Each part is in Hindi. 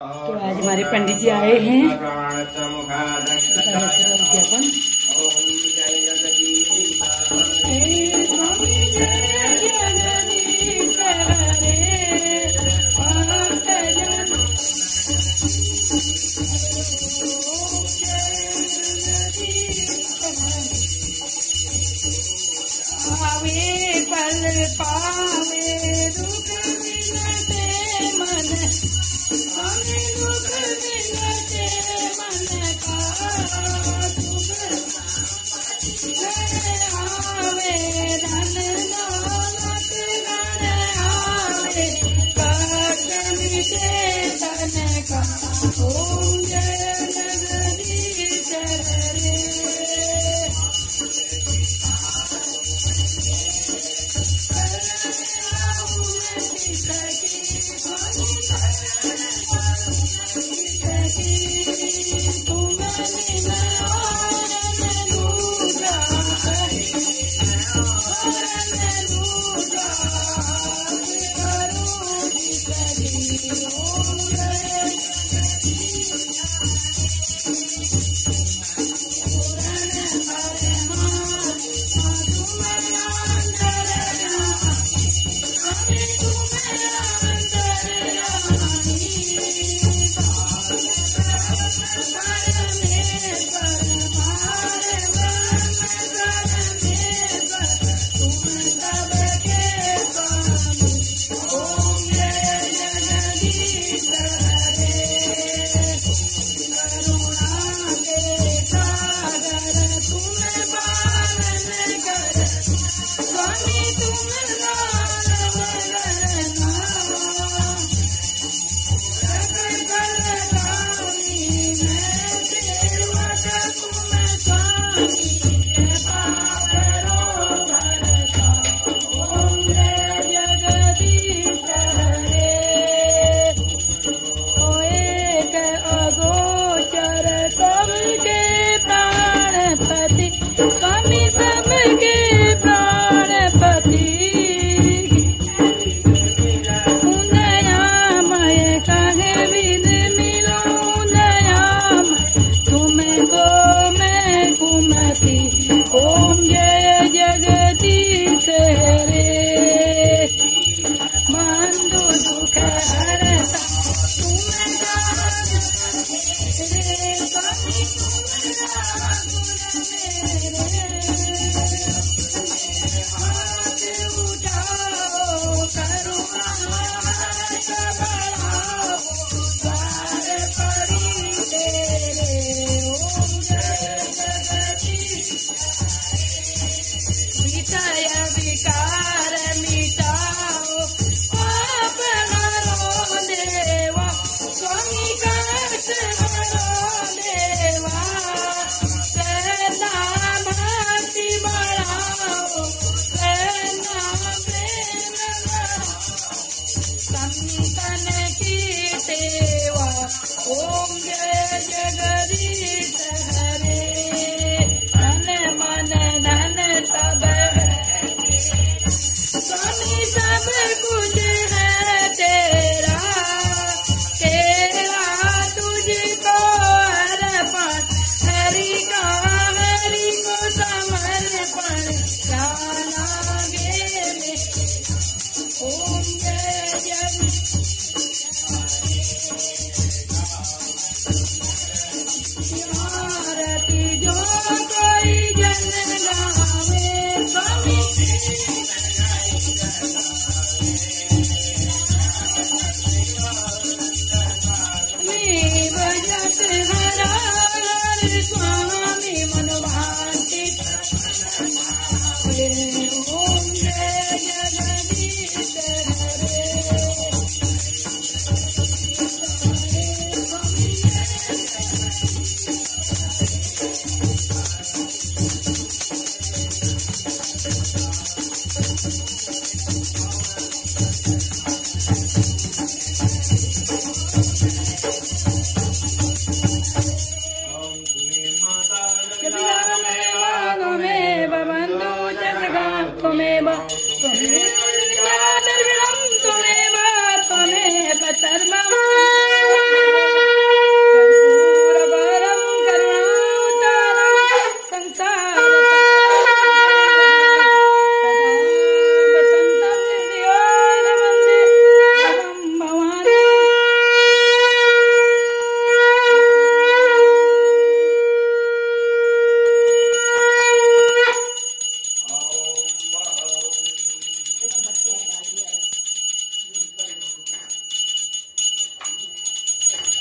तो आज हमारे पंडित जी आए हैं ज्ञापन। पावे पल पावे दुख मिलते मन, पावे दुख मिलते मन का आवे धन दौलत घर आवे, काट मिटे तन का। ओम जय जगदीश रे। ओम जय जगदीश रे। बंधु दुख हरता विकार मिटाओ पाप हरो देवा, स्वामी कष्ट हरो देवा, प्रेरणा भक्ति बढ़ाओ, प्रेरणा प्रेम संतन की सेवा। ओम जय जगदीश हरे। धन मन धन सब स्वामी सब कुछ है तेरा, तेरा तुझको अर्पण, हरि को समर्पण जाना गे में। ओम जय जय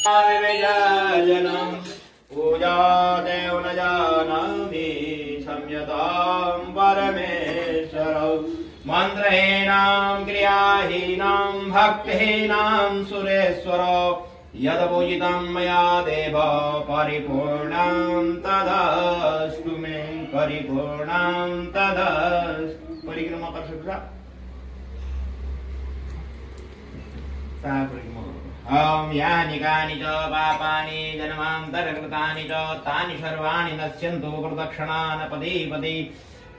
जनम पूजा देव न जानामि क्षम्यतां परमेश्वर मंत्रहीनां क्रियाहीनां भक्तिहीनां सुरेश्वर यदपूजितं मया देव परिपूर्णं तदस्तु मे परिपूर्णं तदस्तु। परिक्रमा कर सकता यानि कानि च पापानि जन्मान्तरकृतानि च तानि सर्वाणि नश्यन्तु प्रदक्षिणान् पदी पदी।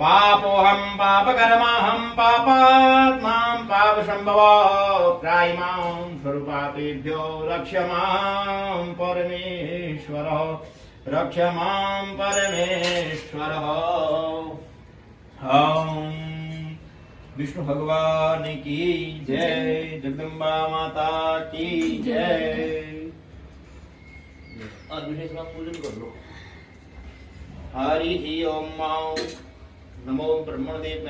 पापोऽहं पापकर्माहं पापात्मां पापसम्भवो त्रायिमां स्वरूपापेभ्यो रक्ष मां परमेश्वर रक्ष मां परमेश्वर। विष्णु भगवान की जय, जगदम्बा माता की जय। और विशेष पूजन कर लो। हरि ओम नमो ब्रह्मण देव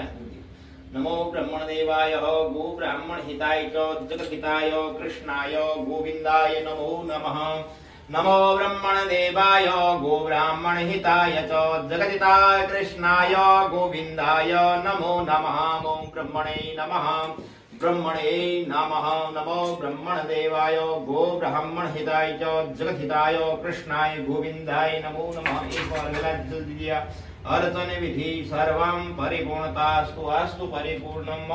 नमो ब्रह्मण देवाय गो ब्राह्मण हिताय च जगद्हिताय कृष्णाय गोविंदाय नमो नमः। नमो ब्रह्मण देवाय गो ब्राह्मण हिताय च जगदिताय कृष्णाय गोविंदाय नमो नमः। ओम ब्रह्मणे नमः ब्रह्मणे नमः। नमो ब्रह्मण देवाय गो ब्राह्मण हिताय च जगद्हिताय कृष्णाय गोविंदाय नमो नमः। एक बार जल दीजिए। अर्चन विधि सर्वं परिपूर्णतास्तु अस्तु परिपूर्णम्।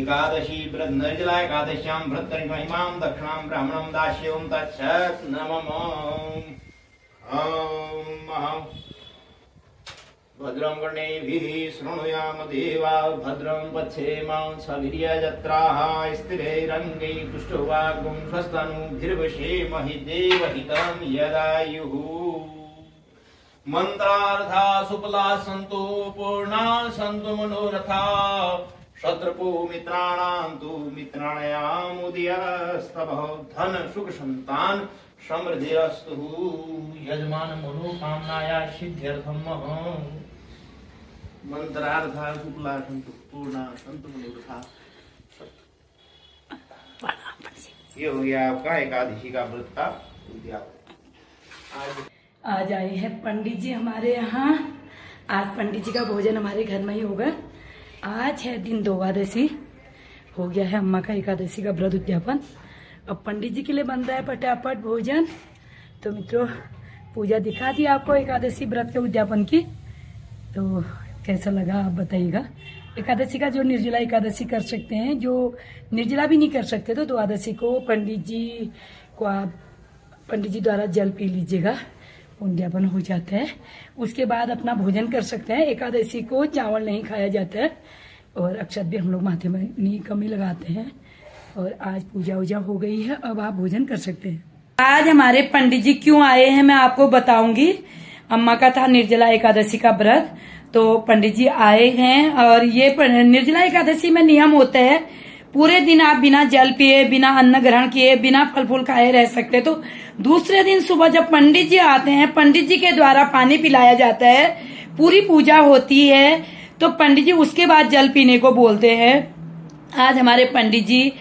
एकादशी व्रत निर्जला एकादश्यां व्रत महिमां दक्षिणां ब्राह्मणं दास्यं तच्छत् नमः। भद्रं कर्णेभिः शृणुयाम देवा भद्रं पश्येमांसवीर्यजत्राः स्थिरैरङ्गैः तुष्टुवागुं स्वस्तनूभिर्विषेमहि देवहितं यदायुः। मंत्रार्था सुफला सन्तु पूर्णा सन्तु मनोरथा शत्रुपु मित्राणां तु मित्राणयामुदयस्तव धन सुख संतान समृद्धिरस्तु यजमान मनोकामनाया सिद्ध्यर्थम। मंत्रार्था सुफला सन्तु पूर्णा सन्तु मनोरथा। ये हो गया आपका एकादशी का व्रत का उद्यापन। आज आए हैं पंडित जी हमारे यहाँ। आज पंडित जी का भोजन हमारे घर में ही होगा। आज है दिन द्वादशी, हो गया है अम्मा का एकादशी का व्रत उद्यापन। अब पंडित जी के लिए बन रहा है फटाफट भोजन। तो मित्रों पूजा दिखा दी आपको एकादशी व्रत के उद्यापन की, तो कैसा लगा आप बताइएगा। एकादशी का जो निर्जला एकादशी कर सकते हैं, जो निर्जला भी नहीं कर सकते तो द्वादशी को पंडित जी को आप पंडित जी द्वारा जल पी लीजिएगा, उद्यापन हो जाता है। उसके बाद अपना भोजन कर सकते हैं। एकादशी को चावल नहीं खाया जाता है और अक्षत भी हम लोग माथे में नहीं कमी लगाते हैं। और आज पूजा वूजा हो गई है, अब आप भोजन कर सकते हैं। आज हमारे पंडित जी क्यों आए हैं मैं आपको बताऊंगी। अम्मा का था निर्जला एकादशी का व्रत, तो पंडित जी आए हैं। और ये निर्जला एकादशी में नियम होता है पूरे दिन आप बिना जल पिए, बिना अन्न ग्रहण किए, बिना फल फूल खाए रह सकते। तो दूसरे दिन सुबह जब पंडित जी आते हैं, पंडित जी के द्वारा पानी पिलाया जाता है, पूरी पूजा होती है, तो पंडित जी उसके बाद जल पीने को बोलते हैं। आज हमारे पंडित जी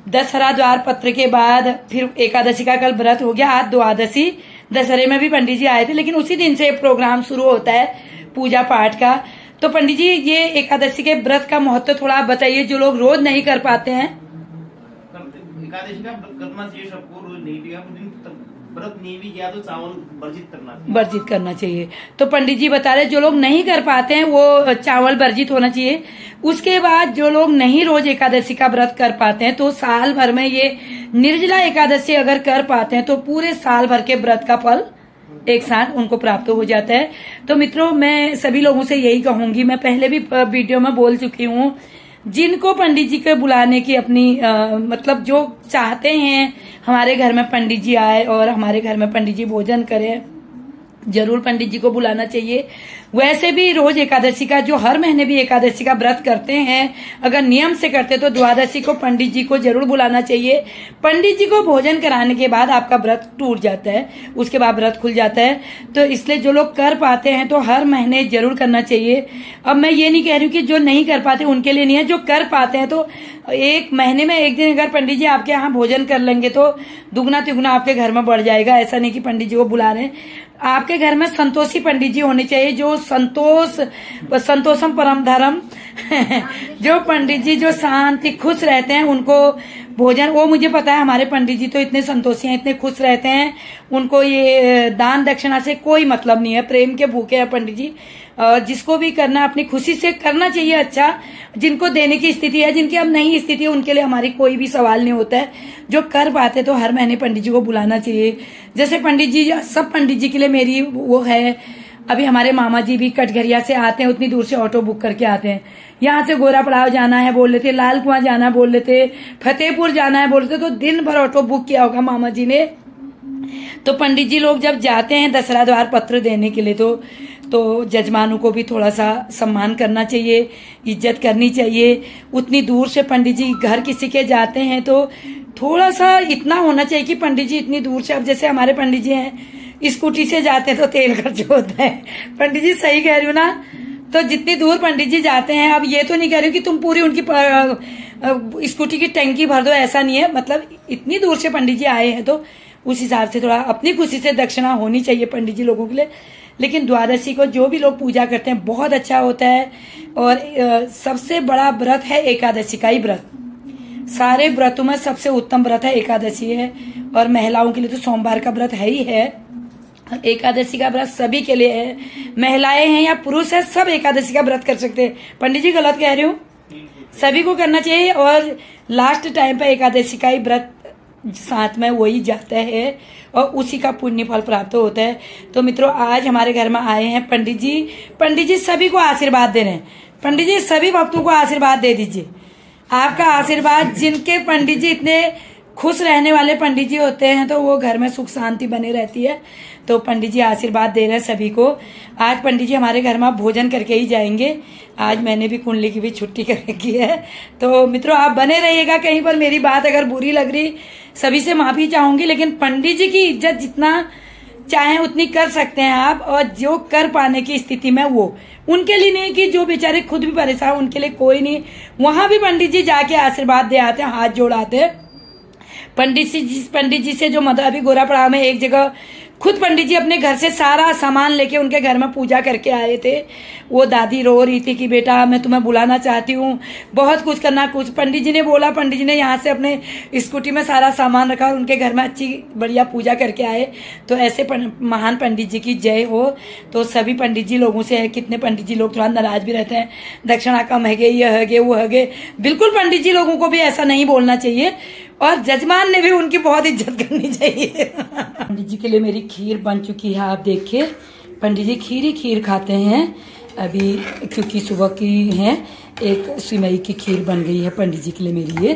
दशहरा द्वार पत्र के बाद फिर एकादशी का कल व्रत हो गया, आज द्वादशी। दशहरे में भी पंडित जी आए थे, लेकिन उसी दिन से प्रोग्राम शुरू होता है पूजा पाठ का। तो पंडित जी ये एकादशी के व्रत का महत्व थोड़ा आप बताइए, जो लोग रोज नहीं कर पाते हैं। एकादशी का व्रत करना चाहिए सबको, रोज नहीं किया व्रत नहीं भी किया तो चावल वर्जित करना चाहिए। तो पंडित जी बता रहे जो लोग नहीं कर पाते हैं वो चावल वर्जित होना चाहिए। उसके बाद जो लोग नहीं रोज एकादशी का व्रत कर पाते हैं तो साल भर में ये निर्जला एकादशी अगर कर पाते हैं तो पूरे साल भर के व्रत का फल एक साथ उनको प्राप्त हो जाता है। तो मित्रों मैं सभी लोगों से यही कहूंगी, मैं पहले भी वीडियो में बोल चुकी हूँ, जिनको पंडित जी के बुलाने की अपनी मतलब जो चाहते हैं हमारे घर में पंडित जी आए और हमारे घर में पंडित जी भोजन करें, जरूर पंडित जी को बुलाना चाहिए। वैसे भी रोज एकादशी का, जो हर महीने भी एकादशी का व्रत करते हैं, अगर नियम से करते तो द्वादशी को पंडित जी को जरूर बुलाना चाहिए। पंडित जी को भोजन कराने के बाद आपका व्रत टूट जाता है, उसके बाद व्रत खुल जाता है। तो इसलिए जो लोग कर पाते हैं तो हर महीने जरूर करना चाहिए। अब मैं ये नहीं कह रही हूँ कि जो नहीं कर पाते उनके लिए नहीं है, जो कर पाते हैं तो एक महीने में एक दिन अगर पंडित जी आपके यहाँ भोजन कर लेंगे तो दुगना तिगुना आपके घर में बढ़ जाएगा। ऐसा नहीं कि पंडित जी को बुला रहे हैं, आपके घर में संतोषी पंडित जी होने चाहिए, जो संतोषम परम धर्म जो पंडित जी जो शांति खुश रहते हैं, उनको भोजन, वो मुझे पता है हमारे पंडित जी तो इतने संतोषी हैं, इतने खुश रहते हैं, उनको ये दान दक्षिणा से कोई मतलब नहीं है, प्रेम के भूखे हैं पंडित जी। जिसको भी करना अपनी खुशी से करना चाहिए। अच्छा, जिनको देने की स्थिति है, जिनकी अब नहीं स्थिति है, उनके लिए हमारी कोई भी सवाल नहीं होता है। जो कर पाते तो हर महीने पंडित जी को बुलाना चाहिए। जैसे पंडित जी, सब पंडित जी के लिए मेरी वो है, अभी हमारे मामा जी भी कटघरिया से आते हैं, उतनी दूर से ऑटो बुक करके आते हैं। यहाँ से गोरा पड़ाव जाना है बोल लेते, लाल कुआं जाना बोल लेते, फतेहपुर जाना है बोल लेते, तो दिन भर ऑटो बुक किया होगा मामा जी ने। तो पंडित जी लोग जब जाते हैं दसरा द्वार पत्र देने के लिए तो जजमानों को भी थोड़ा सा सम्मान करना चाहिए, इज्जत करनी चाहिए। उतनी दूर से पंडित जी घर किसी के जाते हैं तो थोड़ा सा इतना होना चाहिए कि पंडित जी इतनी दूर से, अब जैसे हमारे पंडित जी हैं स्कूटी से जाते हैं तो तेल खर्च होता है। पंडित जी सही कह रही हूँ ना? तो जितनी दूर पंडित जी जाते हैं, अब ये तो नहीं कह रही हूँ कि तुम पूरी उनकी स्कूटी की टंकी भर दो, ऐसा नहीं है। मतलब इतनी दूर से पंडित जी आए हैं तो उस हिसाब से थोड़ा अपनी खुशी से दक्षिणा होनी चाहिए पंडित जी लोगों के लिए। लेकिन द्वादशी को जो भी लोग पूजा करते हैं बहुत अच्छा होता है। और सबसे बड़ा व्रत है एकादशी का ही व्रत, सारे व्रतों में सबसे उत्तम व्रत है एकादशी है। और महिलाओं के लिए तो सोमवार का व्रत है ही है, एकादशी का व्रत सभी के लिए है, महिलाएं हैं या पुरुष है, सब एकादशी का व्रत कर सकते हैं। पंडित जी गलत कह रही हूँ? सभी को करना चाहिए। और लास्ट टाइम पे एकादशी का ही व्रत साथ में वही जाता है और उसी का पुण्य फल प्राप्त होता है। तो मित्रों, आज हमारे घर में आए हैं पंडित जी। पंडित जी सभी को आशीर्वाद दे रहे हैं। पंडित जी सभी भक्तों को आशीर्वाद दे दीजिए। आपका आशीर्वाद, जिनके पंडित जी इतने खुश रहने वाले पंडित जी होते हैं तो वो घर में सुख शांति बनी रहती है। तो पंडित जी आशीर्वाद दे रहे हैं सभी को। आज पंडित जी हमारे घर में भोजन करके ही जाएंगे। आज मैंने भी कुंडली की भी छुट्टी कर रखी है। तो मित्रों, आप बने रहिएगा। कहीं पर मेरी बात अगर बुरी लग रही, सभी से माफी चाहूंगी, लेकिन पंडित जी की इज्जत जितना चाहे उतनी कर सकते हैं आप। और जो कर पाने की स्थिति में वो उनके लिए नहीं कि जो बेचारे खुद भी परेशान, उनके लिए कोई नहीं। वहां भी पंडित जी जाके आशीर्वाद दे आते हैं, हाथ जोड़ाते हैं। पंडित जी से जो मदद, अभी गोरापड़ा में एक जगह खुद पंडित जी अपने घर से सारा सामान लेके उनके घर में पूजा करके आए थे। वो दादी रो रही थी कि बेटा मैं तुम्हें बुलाना चाहती हूँ, बहुत कुछ करना। कुछ पंडित जी ने बोला, पंडित जी ने यहाँ से अपने स्कूटी में सारा सामान रखा और उनके घर में अच्छी बढ़िया पूजा करके आए। तो ऐसे महान पंडित जी की जय हो। तो सभी पंडित जी लोगों से है, कितने पंडित जी लोग थोड़ा नाराज भी रहते हैं, दक्षिणा कम है, ये है वो है। बिल्कुल पंडित जी लोगों को भी ऐसा नहीं बोलना चाहिए और जजमान ने भी उनकी बहुत इज्जत करनी चाहिए। पंडित जी के लिए मेरी खीर बन चुकी है, आप देखिए। पंडित जी खीर ही खीर खाते हैं अभी, क्योंकि सुबह की है। एक सिमई की खीर बन गई है पंडित जी के लिए मेरी ये।